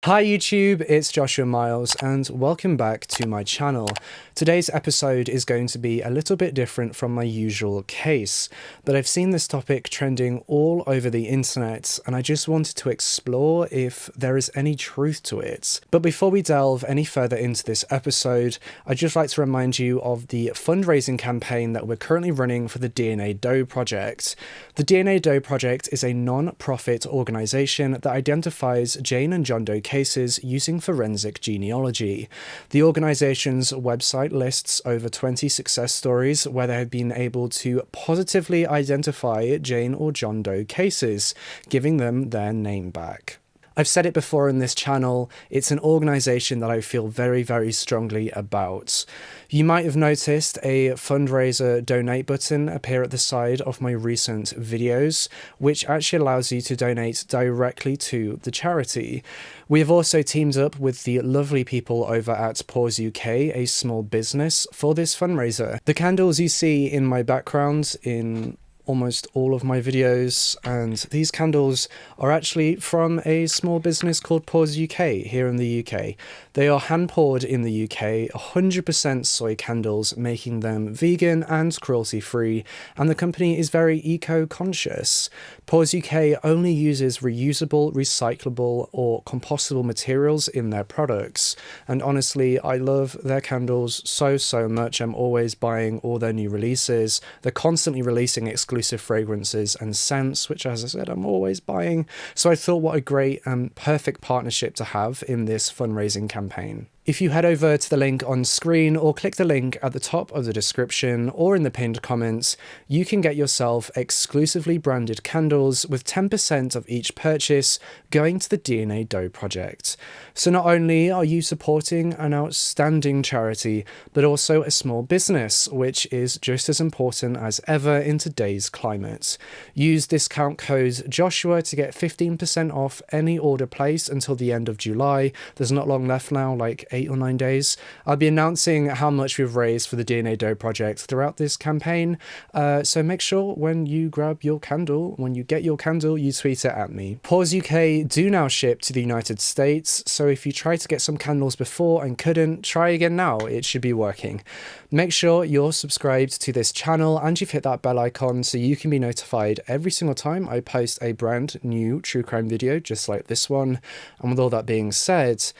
Hi YouTube, it's Joshua Miles and welcome back to my channel. Today's episode is going to be a little bit different from my usual case, but I've seen this topic trending all over the internet and I just wanted to explore if there is any truth to it. But before we delve any further into this episode, I'd just like to remind you of the fundraising campaign that we're currently running for the DNA Doe Project. The DNA Doe Project is a non-profit organisation that identifies Jane and John Doe cases using forensic genealogy. The organisation's website lists over 20 success stories where they have been able to positively identify Jane or John Doe cases, giving them their name back. I've said it before in this channel, it's an organisation that I feel very, very strongly about. You might have noticed a fundraiser donate button appear at the side of my recent videos, which actually allows you to donate directly to the charity. We have also teamed up with the lovely people over at Paws UK, a small business, for this fundraiser. The candles you see in my background in almost all of my videos, and these candles are actually from a small business called Paws UK here in the UK. They are hand poured in the UK, 100% soy candles, making them vegan and cruelty free, and the company is very eco-conscious. Paws UK only uses reusable, recyclable or compostable materials in their products, and honestly I love their candles so much. I'm always buying all their new releases. They're constantly releasing exclusive fragrances and scents, which, as I said, I'm always buying. So I thought what a great and perfect partnership to have in this fundraising campaign. If you head over to the link on screen or click the link at the top of the description or in the pinned comments, you can get yourself exclusively branded candles with 10% of each purchase going to the DNA Doe Project. So not only are you supporting an outstanding charity, but also a small business, which is just as important as ever in today's climate. Use discount code Joshua to get 15% off any order placed until the end of July. There's not long left now, like 8 or 9 days. I'll be announcing how much we've raised for the DNA Doe Project throughout this campaign, so make sure when you grab your candle, when you get your candle, you tweet it at me. Paws UK do now ship to the United States, so if you tried to get some candles before and couldn't, try again now, it should be working. Make sure you're subscribed to this channel and you've hit that bell icon so you can be notified every single time I post a brand new true crime video just like this one. And with all that being said,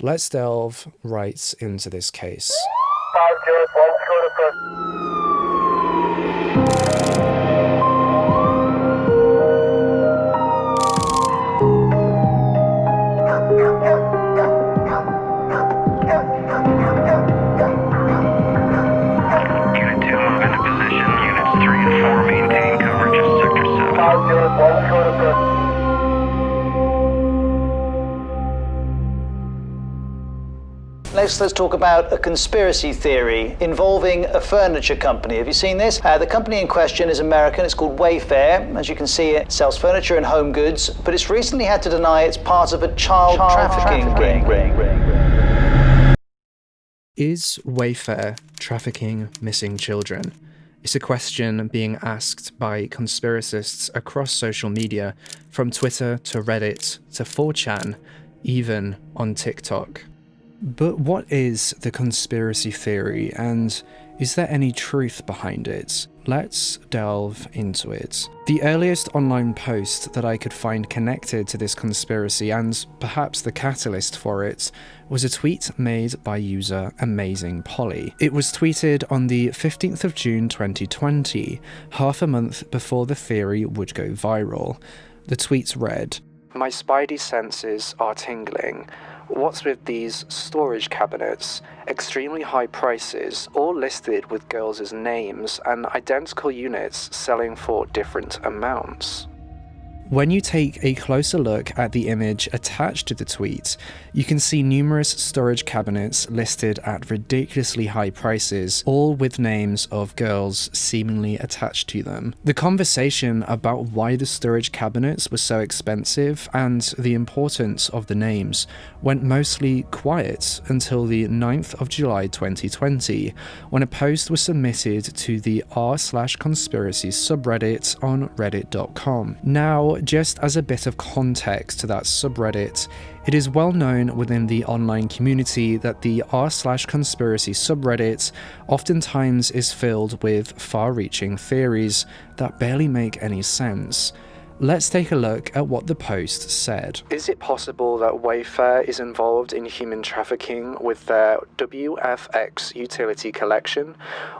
let's delve right into this case. Unit 2, move into position. Units 3 and 4, maintain coverage of Sector 7. Let's talk about a conspiracy theory involving a furniture company. Have you seen this? The company in question is American. It's called Wayfair. As you can see, it sells furniture and home goods, but it's recently had to deny it's part of a child trafficking ring. Is Wayfair trafficking missing children? It's a question being asked by conspiracists across social media, from Twitter to Reddit to 4chan, even on TikTok. But what is the conspiracy theory, and is there any truth behind it? Let's delve into it. The earliest online post that I could find connected to this conspiracy, and perhaps the catalyst for it, was a tweet made by user Amazing Polly. It was tweeted on the 15th of June 2020, half a month before the theory would go viral. The tweet read, "My spidey senses are tingling. What's with these storage cabinets? Extremely high prices, all listed with girls' names, and identical units selling for different amounts." When you take a closer look at the image attached to the tweet, you can see numerous storage cabinets listed at ridiculously high prices, all with names of girls seemingly attached to them. The conversation about why the storage cabinets were so expensive and the importance of the names went mostly quiet until the 9th of July 2020, when a post was submitted to the r/conspiracy subreddit on reddit.com. Now, just as a bit of context to that subreddit, it is well known within the online community that the r/conspiracy subreddit oftentimes is filled with far-reaching theories that barely make any sense. Let's take a look at what the post said. Is it possible that Wayfair is involved in human trafficking with their WFX utility collection?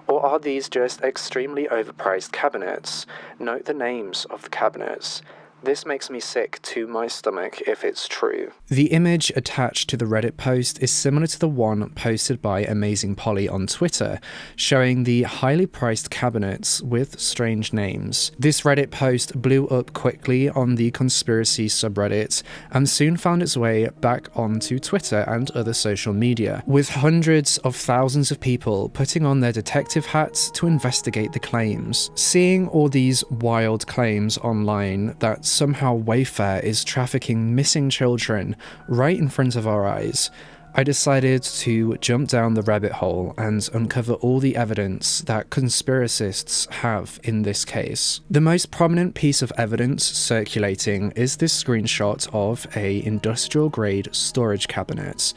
Or are these just extremely overpriced cabinets? Note the names of the cabinets. This makes me sick to my stomach if it's true. The image attached to the Reddit post is similar to the one posted by Amazing Polly on Twitter, showing the highly priced cabinets with strange names. This Reddit post blew up quickly on the conspiracy subreddit and soon found its way back onto Twitter and other social media, with hundreds of thousands of people putting on their detective hats to investigate the claims. Seeing all these wild claims online that somehow Wayfair is trafficking missing children right in front of our eyes, I decided to jump down the rabbit hole and uncover all the evidence that conspiracists have in this case. The most prominent piece of evidence circulating is this screenshot of an industrial-grade storage cabinet.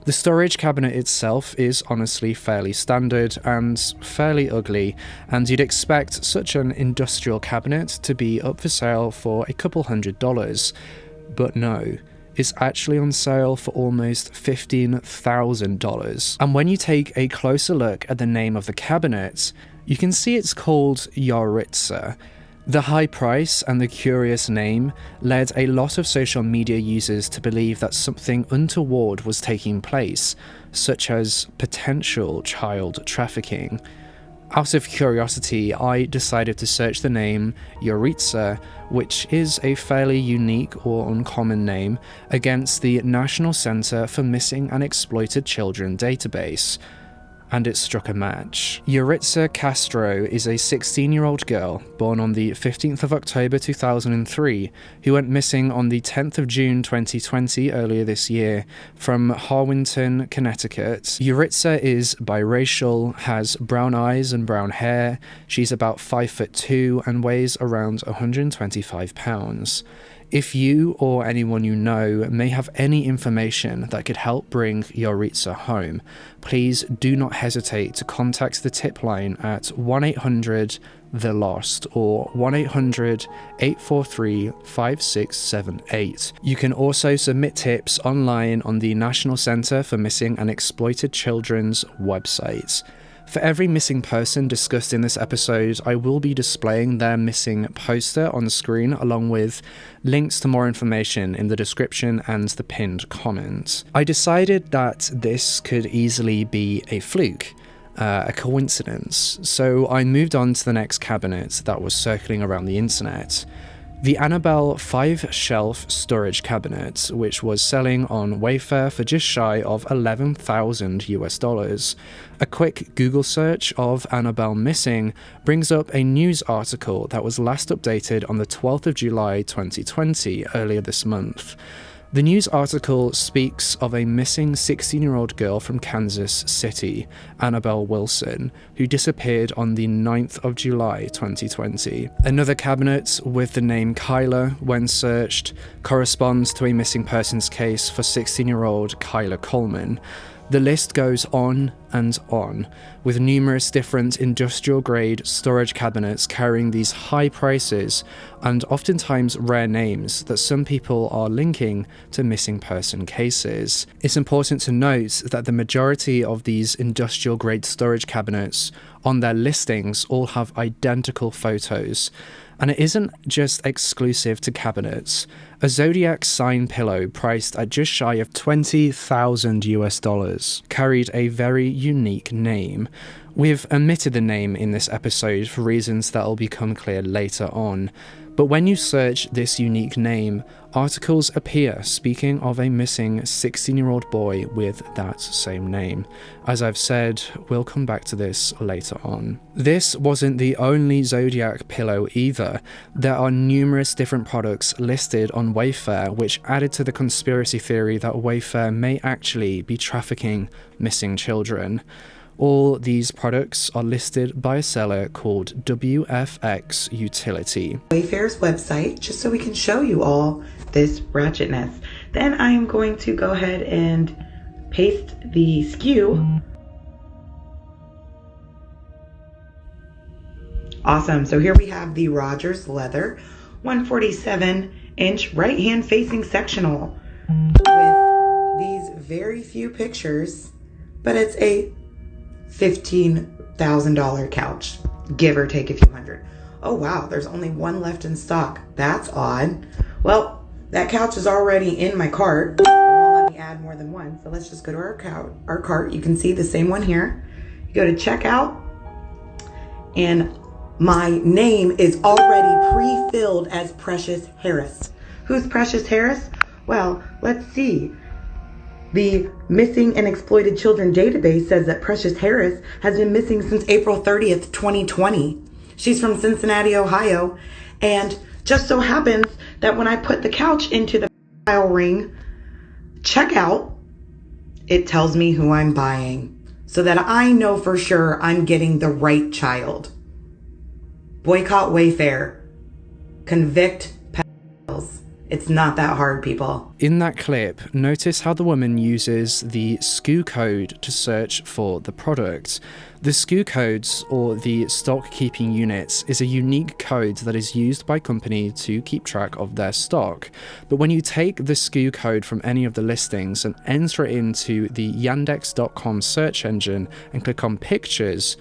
The storage cabinet itself is honestly fairly standard and fairly ugly, and you'd expect such an industrial cabinet to be up for sale for a couple $100s, but no. Is actually on sale for almost $15,000. And when you take a closer look at the name of the cabinet, you can see it's called Yaritza. The high price and the curious name led a lot of social media users to believe that something untoward was taking place, such as potential child trafficking. Out of curiosity, I decided to search the name Yaritza, which is a fairly unique or uncommon name, against the National Center for Missing and Exploited Children database, and it struck a match. Yaritza Castro is a 16-year-old girl born on the 15th of October 2003 who went missing on the 10th of June 2020 earlier this year from Harwinton, Connecticut. Yaritza is biracial, has brown eyes and brown hair. She's about 5'2" and weighs around 125 pounds. If you or anyone you know may have any information that could help bring Yaritza home, please do not hesitate to contact the tip line at 1-800-THE-LOST or 1-800-843-5678. You can also submit tips online on the National Center for Missing and Exploited Children's website. For every missing person discussed in this episode, I will be displaying their missing poster on the screen, along with links to more information in the description and the pinned comment. I decided that this could easily be a fluke, a coincidence, so I moved on to the next cabinet that was circling around the internet. The Annabelle 5-shelf storage cabinet, which was selling on Wayfair for just shy of $11,000. A quick Google search of Annabelle missing brings up a news article that was last updated on the 12th of July 2020, earlier this month. The news article speaks of a missing 16-year-old girl from Kansas City, Annabelle Wilson, who disappeared on the 9th of July 2020. Another cabinet with the name Kyla, when searched, corresponds to a missing persons case for 16-year-old Kyla Coleman. The list goes on and on, with numerous different industrial-grade storage cabinets carrying these high prices and oftentimes rare names that some people are linking to missing person cases. It's important to note that the majority of these industrial-grade storage cabinets on their listings all have identical photos. And it isn't just exclusive to cabinets. A Zodiac sign pillow priced at just shy of $20,000 carried a very unique name. We've omitted the name in this episode for reasons that will become clear later on. But when you search this unique name, articles appear speaking of a missing 16-year-old boy with that same name. As I've said, we'll come back to this later on. This wasn't the only Zodiac pillow either. There are numerous different products listed on Wayfair, which added to the conspiracy theory that Wayfair may actually be trafficking missing children. All these products are listed by a seller called WFX Utility. Wayfair's website, just so we can show you all this ratchetness. Then I am going to go ahead and paste the SKU. Awesome. So here we have the Rogers leather 147-inch right-hand facing sectional with these very few pictures, but it's a $15,000 couch, give or take a few hundred. Oh wow, there's only one left in stock. That's odd. Well, that couch is already in my cart. It won't let me add more than one. So let's just go to our cart. You can see the same one here. You go to checkout, and my name is already pre-filled as Precious Harris. Who's Precious Harris? Well, let's see. The Missing and Exploited Children database says that Precious Harris has been missing since April 30th, 2020. She's from Cincinnati, Ohio, and just so happens that when I put the couch into the file ring checkout, it tells me who I'm buying so that I know for sure I'm getting the right child. Boycott Wayfair. Convict pedophiles. It's not that hard, people. In that clip, notice how the woman uses the SKU code to search for the product. The SKU codes, or the stock keeping units, is a unique code that is used by companies to keep track of their stock. But when you take the SKU code from any of the listings and enter it into the Yandex.com search engine and click on pictures,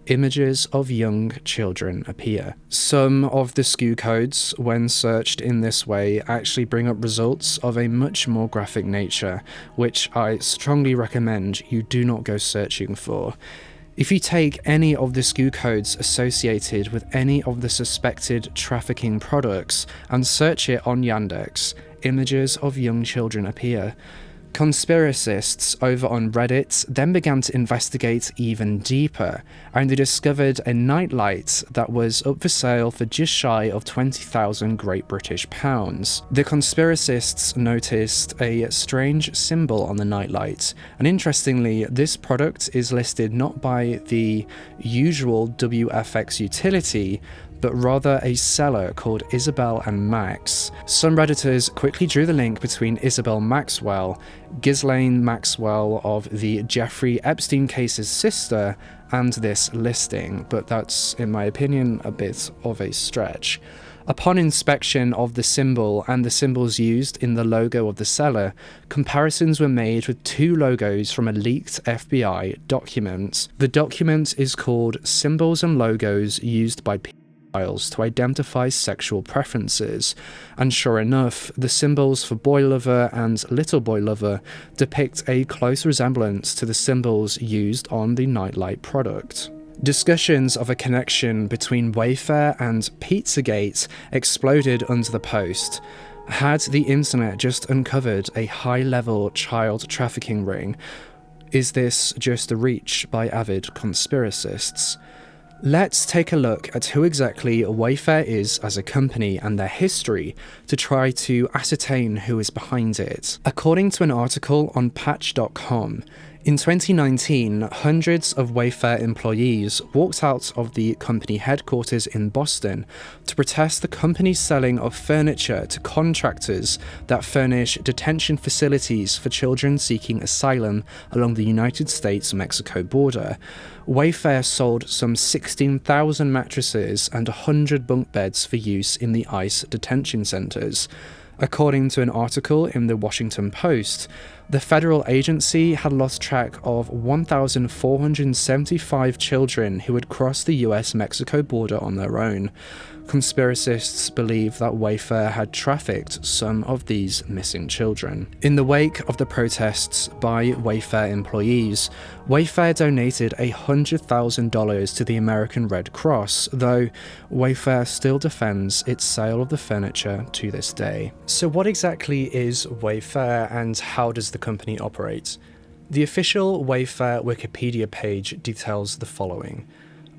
images of young children appear. Some of the SKU codes, when searched in this way, actually bring up results of a much more graphic nature, which I strongly recommend you do not go searching for. If you take any of the SKU codes associated with any of the suspected trafficking products and search it on Yandex, images of young children appear. Conspiracists over on Reddit then began to investigate even deeper, and they discovered a nightlight that was up for sale for just shy of 20,000 Great British pounds. The conspiracists noticed a strange symbol on the nightlight, and interestingly, this product is listed not by the usual WFX utility, but rather a seller called Isabel and Max. Some Redditors quickly drew the link between Isabel Maxwell, Ghislaine Maxwell of the Jeffrey Epstein case's sister, and this listing, but that's, in my opinion, a bit of a stretch. Upon inspection of the symbol and the symbols used in the logo of the seller, comparisons were made with two logos from a leaked FBI document. The document is called Symbols and Logos Used by to identify sexual preferences, and sure enough, the symbols for boy lover and little boy lover depict a close resemblance to the symbols used on the nightlight product. Discussions of a connection between Wayfair and Pizzagate exploded under the post. Had the internet just uncovered a high-level child trafficking ring? Is this just a reach by avid conspiracists? Let's take a look at who exactly Wayfair is as a company and their history to try to ascertain who is behind it. According to an article on Patch.com, in 2019, hundreds of Wayfair employees walked out of the company headquarters in Boston to protest the company's selling of furniture to contractors that furnish detention facilities for children seeking asylum along the United States-Mexico border. Wayfair sold some 16,000 mattresses and 100 bunk beds for use in the ICE detention centers. According to an article in the Washington Post, the federal agency had lost track of 1,475 children who had crossed the US-Mexico border on their own. Conspiracists believe that Wayfair had trafficked some of these missing children. In the wake of the protests by Wayfair employees, Wayfair donated $100,000 to the American Red Cross, though Wayfair still defends its sale of the furniture to this day. So what exactly is Wayfair and how does the company operate? The official Wayfair Wikipedia page details the following.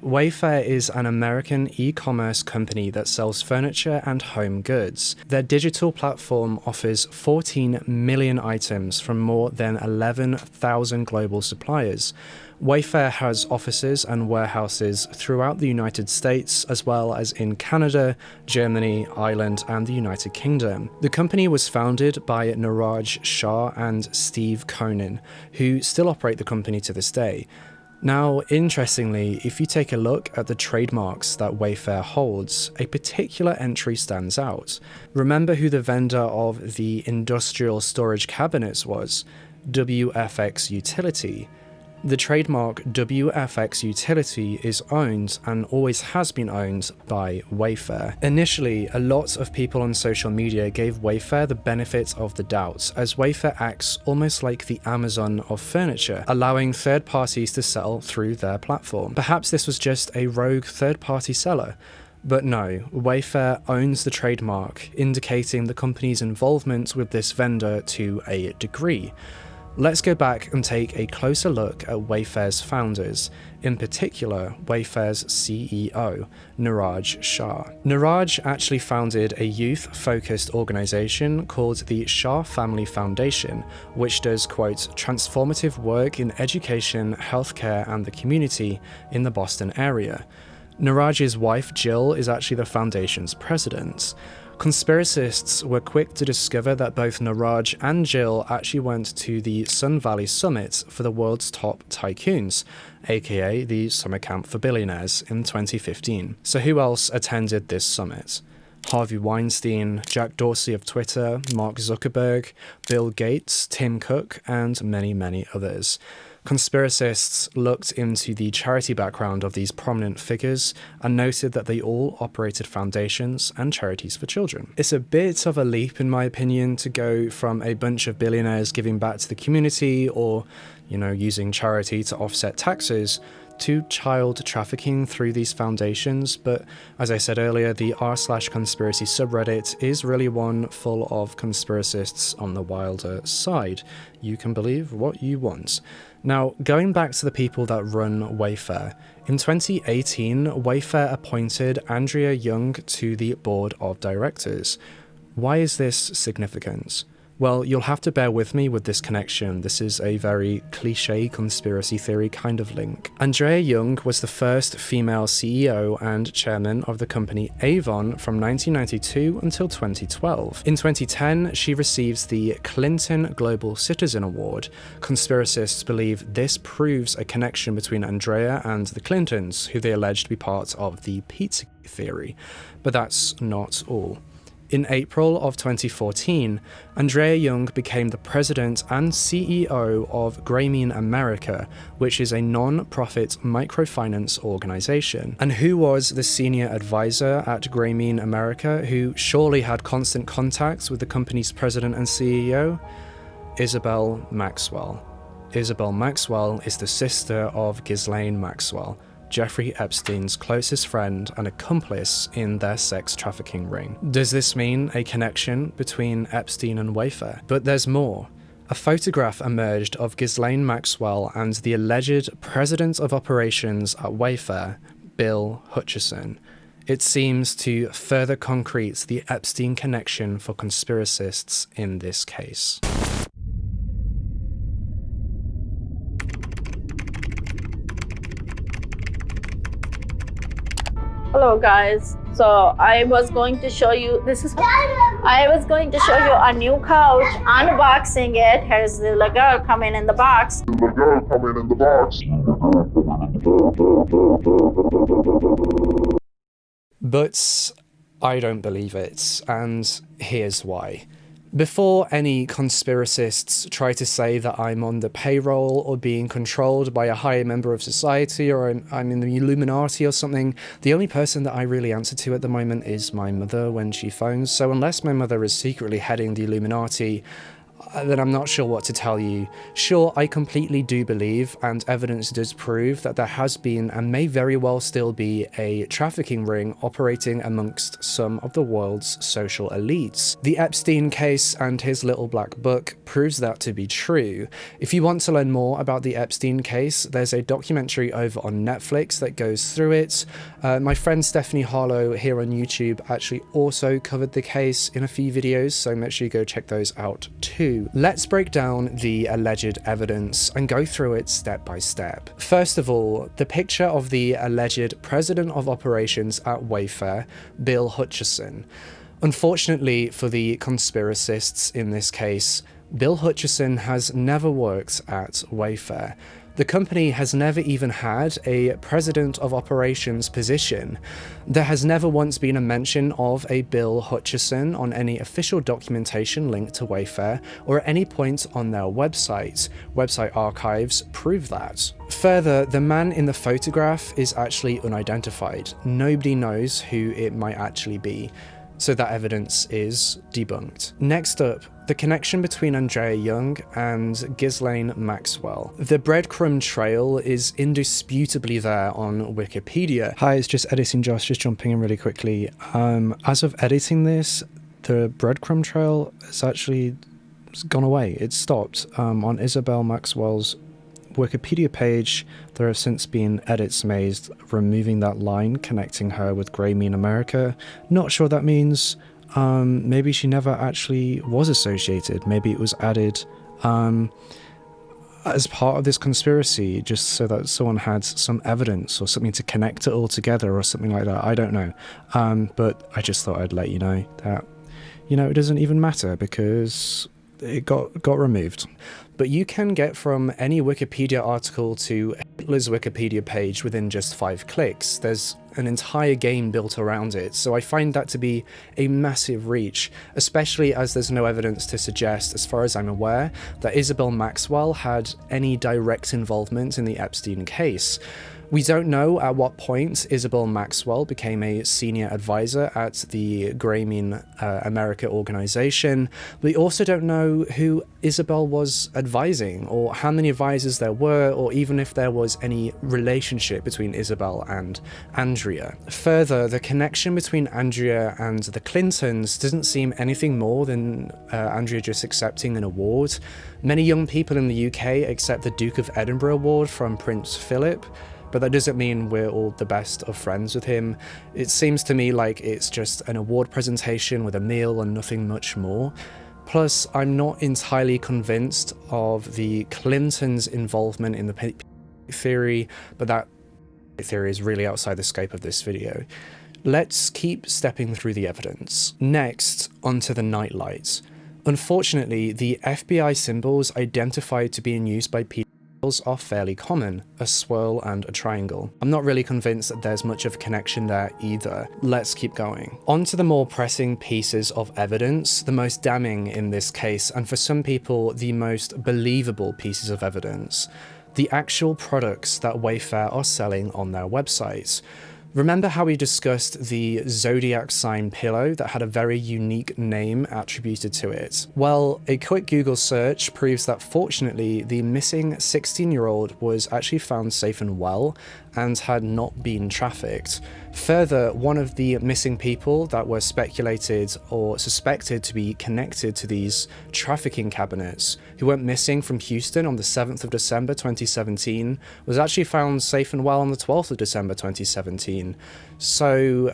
Wayfair is an American e-commerce company that sells furniture and home goods. Their digital platform offers 14 million items from more than 11,000 global suppliers. Wayfair has offices and warehouses throughout the United States, as well as in Canada, Germany, Ireland, and the United Kingdom. The company was founded by Niraj Shah and Steve Konin, who still operate the company to this day. Now, interestingly, if you take a look at the trademarks that Wayfair holds, a particular entry stands out. Remember who the vendor of the industrial storage cabinets was? WFX Utility. The trademark WFX Utility is owned and always has been owned by Wayfair. Initially, a lot of people on social media gave Wayfair the benefit of the doubt, as Wayfair acts almost like the Amazon of furniture, allowing third parties to sell through their platform. Perhaps this was just a rogue third-party seller. But no, Wayfair owns the trademark, indicating the company's involvement with this vendor to a degree. Let's go back and take a closer look at Wayfair's founders, in particular Wayfair's CEO, Niraj Shah. Niraj actually founded a youth-focused organization called the Shah Family Foundation, which does, quote, transformative work in education, healthcare, and the community in the Boston area. Niraj's wife Jill is actually the foundation's president. Conspiracists were quick to discover that both Niraj and Jill actually went to the Sun Valley Summit for the world's top tycoons, aka the Summer Camp for Billionaires, in 2015. So who else attended this summit? Harvey Weinstein, Jack Dorsey of Twitter, Mark Zuckerberg, Bill Gates, Tim Cook, and many, many others. Conspiracists looked into the charity background of these prominent figures and noted that they all operated foundations and charities for children. It's a bit of a leap, in my opinion, to go from a bunch of billionaires giving back to the community or, using charity to offset taxes, to child trafficking through these foundations, but as I said earlier, the r/conspiracy subreddit is really one full of conspiracists on the wilder side. You can believe what you want. Now, going back to the people that run Wayfair, in 2018, Wayfair appointed Andrea Young to the board of directors. Why is this significant? Well, you'll have to bear with me with this connection. This is a very cliché conspiracy theory kind of link. Andrea Young was the first female CEO and chairman of the company Avon from 1992 until 2012. In 2010, she receives the Clinton Global Citizen Award. Conspiracists believe this proves a connection between Andrea and the Clintons, who they allege to be part of the pizza theory. But that's not all. In April of 2014, Andrea Young became the president and CEO of Grameen America, which is a non-profit microfinance organization. And who was the senior advisor at Grameen America, who surely had constant contacts with the company's president and CEO? Isabel Maxwell. Isabel Maxwell is the sister of Ghislaine Maxwell, Jeffrey Epstein's closest friend and accomplice in their sex trafficking ring. Does this mean a connection between Epstein and Wayfair? But there's more. A photograph emerged of Ghislaine Maxwell and the alleged president of operations at Wayfair, Bill Hutchison. It seems to further concrete the Epstein connection for conspiracists in this case. Hello guys, so I was going to show you a new couch, unboxing it. Here's the little girl coming in the box. But I don't believe it, and here's why. Before any conspiracists try to say that I'm on the payroll or being controlled by a higher member of society or I'm in the Illuminati or something, the only person that I really answer to at the moment is my mother when she phones. So unless my mother is secretly heading the Illuminati, then I'm not sure what to tell you. Sure, I completely do believe, and evidence does prove, that there has been and may very well still be a trafficking ring operating amongst some of the world's social elites. The Epstein case and his little black book proves that to be true. If you want to learn more about the Epstein case, there's a documentary over on Netflix that goes through it. My friend Stephanie Harlow here on YouTube actually also covered the case in a few videos, so make sure you go check those out too. Let's break down the alleged evidence and go through it step by step. First of all, the picture of the alleged president of operations at Wayfair, Bill Hutchison. Unfortunately for the conspiracists in this case, Bill Hutchison has never worked at Wayfair. The company has never even had a president of operations position. There has never once been a mention of a Bill Hutchison on any official documentation linked to Wayfair or at any point on their website. Website archives prove that. Further, the man in the photograph is actually unidentified. Nobody knows who it might actually be. So that evidence is debunked. Next up, the connection between Andrea Young and Ghislaine Maxwell. The breadcrumb trail is indisputably there on Wikipedia. Hi, it's just Editing Josh, just jumping in really quickly. As of editing this, the breadcrumb trail has actually gone away. It's stopped. On Isabel Maxwell's Wikipedia page, there have since been edits made removing that line connecting her with Grey Mean America. Not sure what that means. Maybe she never actually was associated. Maybe it was added as part of this conspiracy, just so that someone had some evidence or something to connect it all together or something like that. I don't know. But I just thought I'd let you know that, it doesn't even matter because it got removed. But you can get from any Wikipedia article to Hitler's Wikipedia page within just 5 clicks. There's an entire game built around it, so I find that to be a massive reach, especially as there's no evidence to suggest, as far as I'm aware, that Isabel Maxwell had any direct involvement in the Epstein case. We don't know at what point Isabel Maxwell became a senior advisor at the Grey Mean America organization. We also don't know who Isabel was advising, or how many advisors there were, or even if there was any relationship between Isabel and Andrea. Further, the connection between Andrea and the Clintons doesn't seem anything more than Andrea just accepting an award. Many young people in the UK accept the Duke of Edinburgh Award from Prince Philip, but that doesn't mean we're all the best of friends with him. It seems to me like it's just an award presentation with a meal and nothing much more. Plus, I'm not entirely convinced of the Clintons' involvement in the theory, but that theory is really outside the scope of this video. Let's keep stepping through the evidence. Next, onto the nightlights. Unfortunately, the FBI symbols identified to be in use by people are fairly common, a swirl and a triangle. I'm not really convinced that there's much of a connection there either. Let's keep going. On to the more pressing pieces of evidence, the most damning in this case, and for some people, the most believable pieces of evidence. The actual products that Wayfair are selling on their websites. Remember how we discussed the zodiac sign pillow that had a very unique name attributed to it? Well, a quick Google search proves that fortunately the missing 16-year-old was actually found safe and well and had not been trafficked. Further, one of the missing people that were speculated or suspected to be connected to these trafficking cabinets, who went missing from Houston on the 7th of December 2017, was actually found safe and well on the 12th of December 2017. So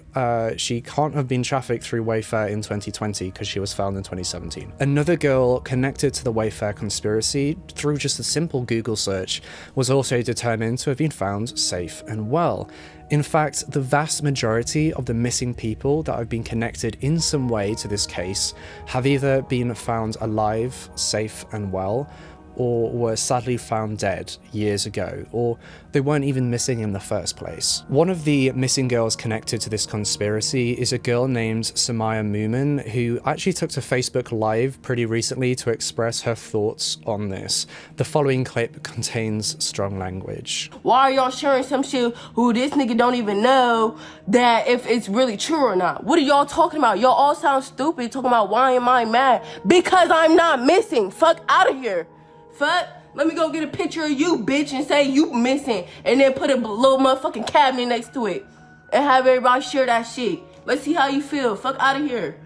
she can't have been trafficked through Wayfair in 2020 because she was found in 2017. Another girl connected to the Wayfair conspiracy through just a simple Google search was also determined to have been found safe and well. In fact, the vast majority of the missing people that have been connected in some way to this case have either been found alive, safe and well, or were sadly found dead years ago, or they weren't even missing in the first place. One of the missing girls connected to this conspiracy is a girl named Samaya Moomin, who actually took to Facebook Live pretty recently to express her thoughts on this. The following clip contains strong language. Why are y'all sharing some shit who this nigga don't even know that if it's really true or not? What are y'all talking about? Y'all all sound stupid talking about why am I mad? Because I'm not missing. Fuck out of here. Fuck. Let me go get a picture of you, bitch, and say you missing. And then put a little motherfucking cabinet next to it. And have everybody share that shit. Let's see how you feel. Fuck out of here.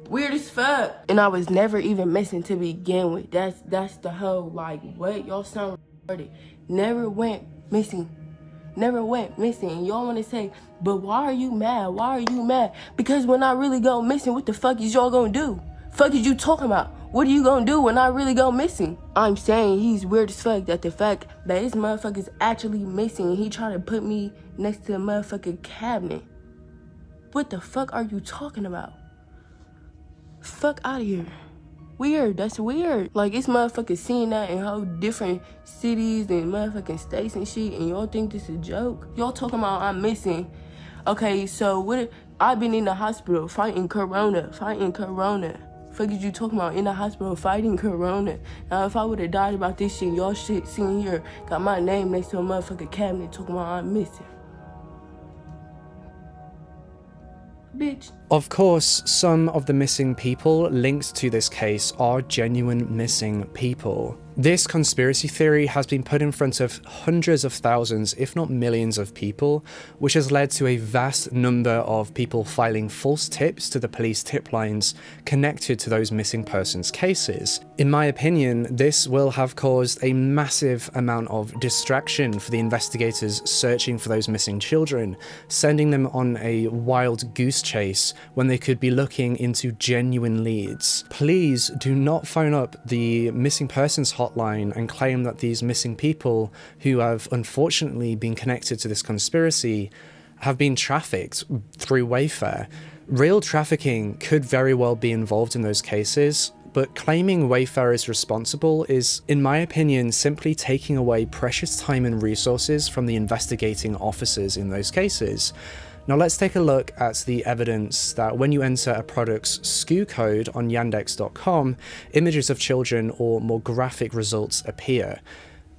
Weird as fuck. And I was never even missing to begin with. That's the whole, like, what? Y'all sound retarded. Never went missing. Never went missing. And y'all want to say, but why are you mad? Why are you mad? Because when I really go missing, what the fuck is y'all gonna do? Fuck is you talking about? What are you gonna do when I really go missing? I'm saying he's weird as fuck that the fact that this motherfucker's actually missing and he trying to put me next to a motherfucking cabinet. What the fuck are you talking about? Fuck out of here. Weird, that's weird. Like, it's motherfuckers seeing that in whole different cities and motherfucking states and shit, and y'all think this is a joke? Y'all talking about I'm missing. Okay, so what? I've been in the hospital fighting corona. Fuck is you talking about? In the hospital fighting corona. Now, if I would have died about this shit, y'all shit sitting here got my name next to a motherfucking cabinet talking about I'm missing. Bitch. Of course, some of the missing people linked to this case are genuine missing people. This conspiracy theory has been put in front of hundreds of thousands, if not millions of people, which has led to a vast number of people filing false tips to the police tip lines connected to those missing persons cases. In my opinion, this will have caused a massive amount of distraction for the investigators searching for those missing children, sending them on a wild goose chase when they could be looking into genuine leads. Please do not phone up the missing persons hotline and claim that these missing people, who have unfortunately been connected to this conspiracy, have been trafficked through Wayfair. Real trafficking could very well be involved in those cases, but claiming Wayfair is responsible is, in my opinion, simply taking away precious time and resources from the investigating officers in those cases. Now let's take a look at the evidence that when you enter a product's SKU code on Yandex.com, images of children or more graphic results appear.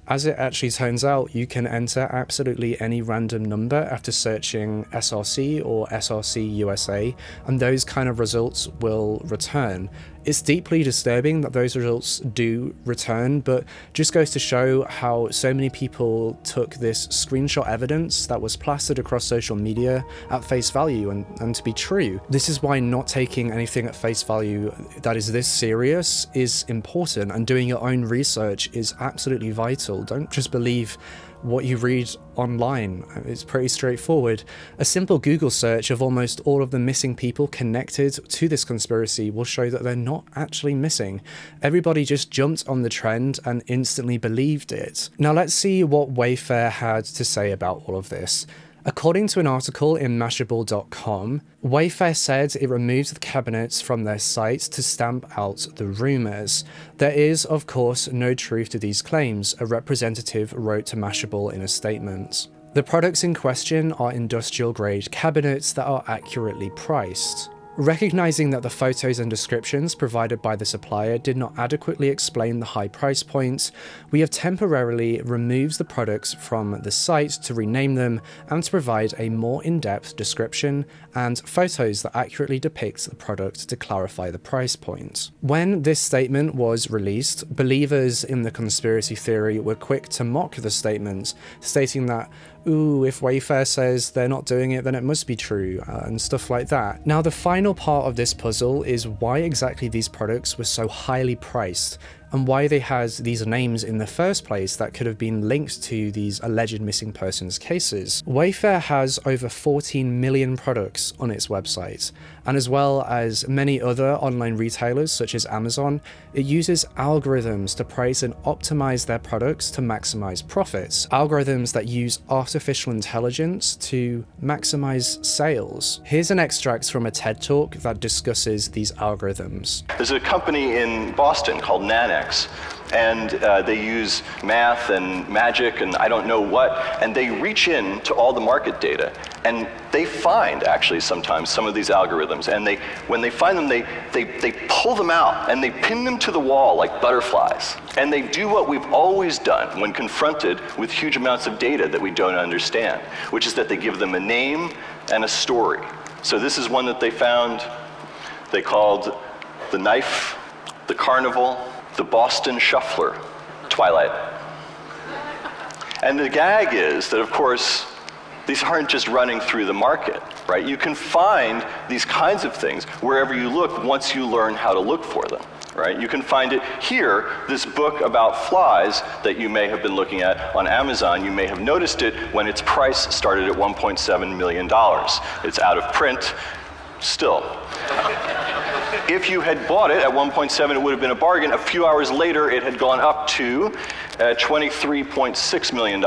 As it actually turns out, you can enter absolutely any random number after searching SRC or SRC USA, and those kind of results will return. It's deeply disturbing that those results do return, but just goes to show how so many people took this screenshot evidence that was plastered across social media at face value and to be true. This is why not taking anything at face value that is this serious is important, and doing your own research is absolutely vital. Don't just believe what you read online. It's pretty straightforward. A simple Google search of almost all of the missing people connected to this conspiracy will show that they're not actually missing. Everybody just jumped on the trend and instantly believed it. Now let's see what Wayfair had to say about all of this. According to an article in Mashable.com, Wayfair said it removed the cabinets from their site to stamp out the rumours. There is, of course, no truth to these claims, a representative wrote to Mashable in a statement. The products in question are industrial-grade cabinets that are accurately priced. Recognizing that the photos and descriptions provided by the supplier did not adequately explain the high price points, we have temporarily removed the products from the site to rename them and to provide a more in-depth description and photos that accurately depict the product to clarify the price point. When this statement was released, believers in the conspiracy theory were quick to mock the statement, stating that, ooh, if Wayfair says they're not doing it, then it must be true, and stuff like that. Now, the final part of this puzzle is why exactly these products were so highly priced, and why they had these names in the first place that could have been linked to these alleged missing persons cases. Wayfair has over 14 million products on its website, and as well as many other online retailers such as Amazon, it uses algorithms to price and optimize their products to maximize profits. Algorithms that use artificial intelligence to maximize sales. Here's an extract from a TED Talk that discusses these algorithms. There's a company in Boston called Nanex, and they use math and magic and I don't know what, and they reach in to all the market data, and they find actually sometimes some of these algorithms, and when they find them, they pull them out and they pin them to the wall like butterflies. And they do what we've always done when confronted with huge amounts of data that we don't understand, which is that they give them a name and a story. So this is one that they found. They called the knife, the carnival, the Boston shuffler, Twilight. And the gag is that, of course, these aren't just running through the market, right? You can find these kinds of things wherever you look once you learn how to look for them, right? You can find it here, this book about flies that you may have been looking at on Amazon. You may have noticed it when its price started at $1.7 million. It's out of print still. If you had bought it at 1.7, it would have been a bargain. A few hours later, it had gone up to $23.6 million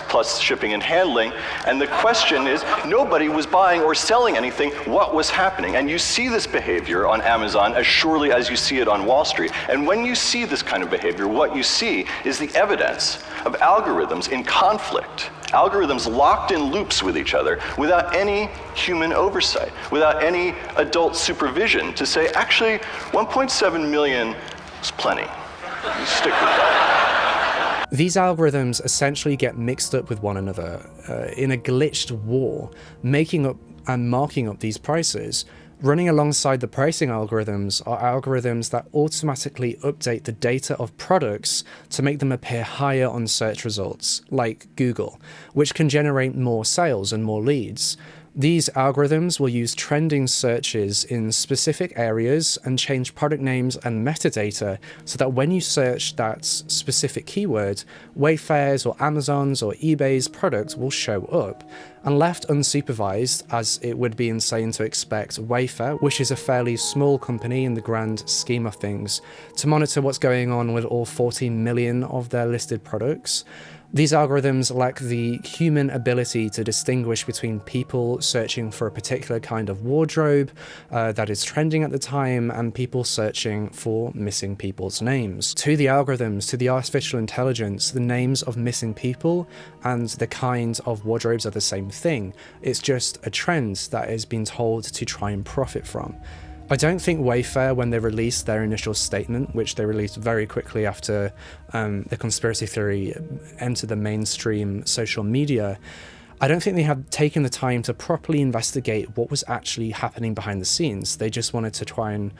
plus shipping and handling. And the question is, nobody was buying or selling anything. What was happening? And you see this behavior on Amazon as surely as you see it on Wall Street. And when you see this kind of behavior, what you see is the evidence of algorithms in conflict. Algorithms locked in loops with each other without any human oversight, without any adult supervision to say, actually, 1.7 million is plenty. You stick with that. These algorithms essentially get mixed up with one another in a glitched war, making up and marking up these prices. Running alongside the pricing algorithms are algorithms that automatically update the data of products to make them appear higher on search results, like Google, which can generate more sales and more leads. These algorithms will use trending searches in specific areas and change product names and metadata so that when you search that specific keyword, Wayfair's or Amazon's or eBay's product will show up. And left unsupervised, as it would be insane to expect Wayfair, which is a fairly small company in the grand scheme of things, to monitor what's going on with all 14 million of their listed products. These algorithms lack the human ability to distinguish between people searching for a particular kind of wardrobe that is trending at the time and people searching for missing people's names. To the algorithms, to the artificial intelligence, the names of missing people and the kind of wardrobes are the same thing. It's just a trend that is being told to try and profit from. I don't think Wayfair, when they released their initial statement, which they released very quickly after the conspiracy theory entered the mainstream social media, I don't think they had taken the time to properly investigate what was actually happening behind the scenes. They just wanted to try and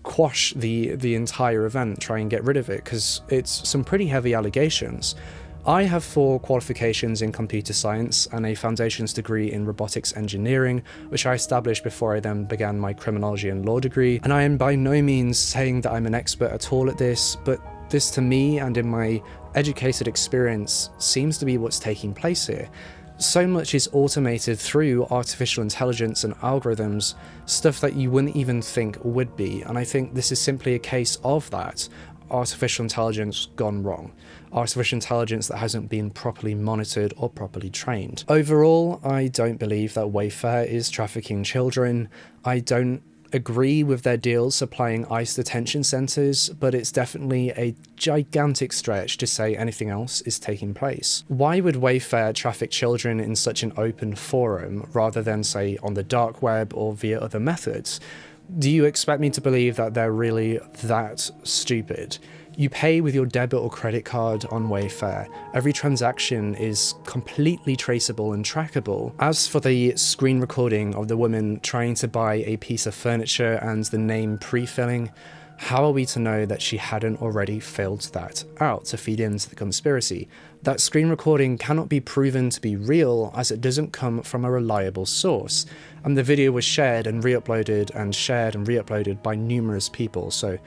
quash the entire event, try and get rid of it, because it's some pretty heavy allegations. I have 4 qualifications in computer science and a foundation's degree in robotics engineering, which I established before I then began my criminology and law degree, and I am by no means saying that I'm an expert at all at this, but this to me and in my educated experience seems to be what's taking place here. So much is automated through artificial intelligence and algorithms, stuff that you wouldn't even think would be, and I think this is simply a case of that. Artificial intelligence gone wrong. Artificial intelligence that hasn't been properly monitored or properly trained. Overall, I don't believe that Wayfair is trafficking children. I don't agree with their deals supplying ICE detention centres, but it's definitely a gigantic stretch to say anything else is taking place. Why would Wayfair traffic children in such an open forum rather than, say, on the dark web or via other methods? Do you expect me to believe that they're really that stupid? You pay with your debit or credit card on Wayfair. Every transaction is completely traceable and trackable. As for the screen recording of the woman trying to buy a piece of furniture and the name pre-filling, how are we to know that she hadn't already filled that out to feed into the conspiracy? That screen recording cannot be proven to be real as it doesn't come from a reliable source. And the video was shared and re-uploaded and shared and re-uploaded by numerous people, so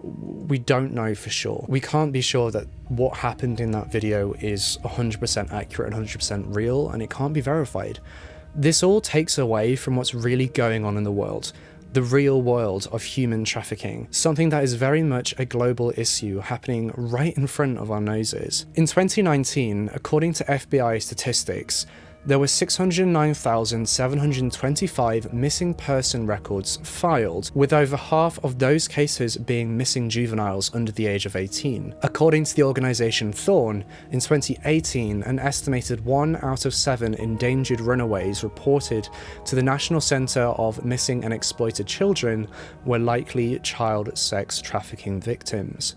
we don't know for sure. We can't be sure that what happened in that video is 100% accurate and 100% real, and it can't be verified. This all takes away from what's really going on in the world. The real world of human trafficking, something that is very much a global issue happening right in front of our noses. In 2019, according to FBI statistics, there were 609,725 missing person records filed, with over half of those cases being missing juveniles under the age of 18. According to the organisation Thorn, in 2018, an estimated 1 out of 7 endangered runaways reported to the National Centre of Missing and Exploited Children were likely child sex trafficking victims.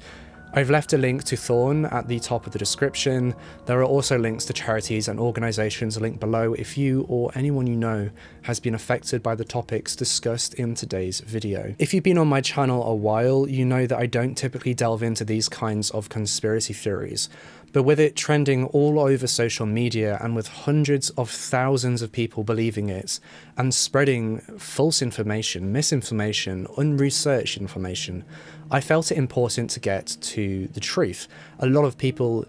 I've left a link to Thorn at the top of the description. There are also links to charities and organisations linked below if you or anyone you know has been affected by the topics discussed in today's video. If you've been on my channel a while, you know that I don't typically delve into these kinds of conspiracy theories. But with it trending all over social media and with hundreds of thousands of people believing it and spreading false information, misinformation, unresearched information, I felt it important to get to the truth. A lot of people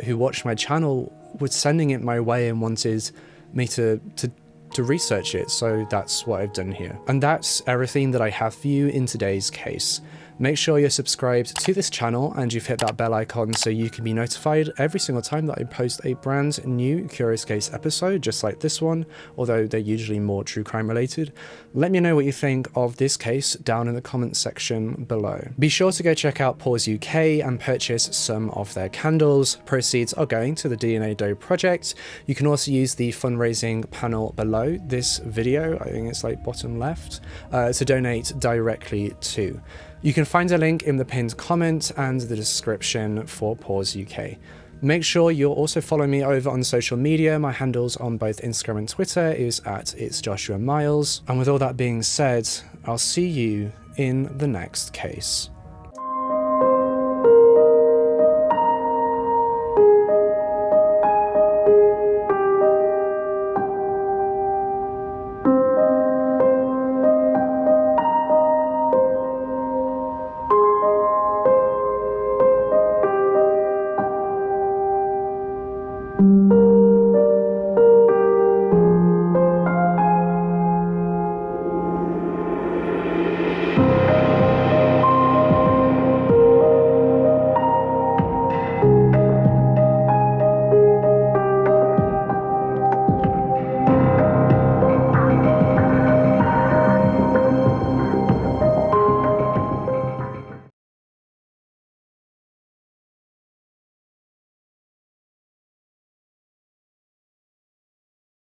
who watched my channel were sending it my way and wanted me to research it, so that's what I've done here. And that's everything that I have for you in today's case. Make sure you're subscribed to this channel and you've hit that bell icon so you can be notified every single time that I post a brand new Curious Case episode, just like this one, although they're usually more true crime related. Let me know what you think of this case down in the comments section below. Be sure to go check out Pause UK and purchase some of their candles. Proceeds are going to the DNA Doe project. You can also use the fundraising panel below this video, I think it's like bottom left, to donate directly to. You can find a link in the pinned comment and the description for Pause UK. Make sure you're also following me over on social media. My handles on both Instagram and Twitter is at It's Joshua Miles. And with all that being said, I'll see you in the next case.